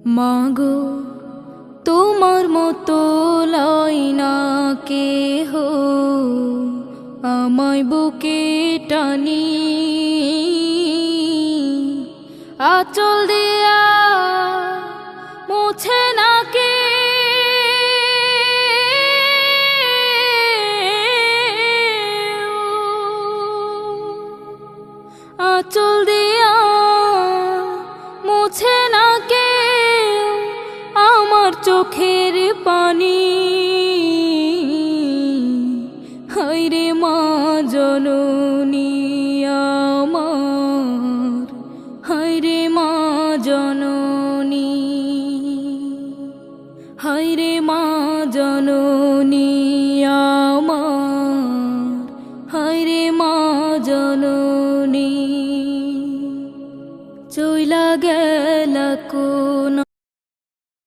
মাগো তোমার মতো লয় না কেহ আমায় বুকে টানি, আঁচল দিয়া মুছে না কে আঁচল দিয়া মুছে না কে আমার চোখের পানি। হায়রে মা জননী আমার, হায়রে মা জননী, হায়রে মা জননী।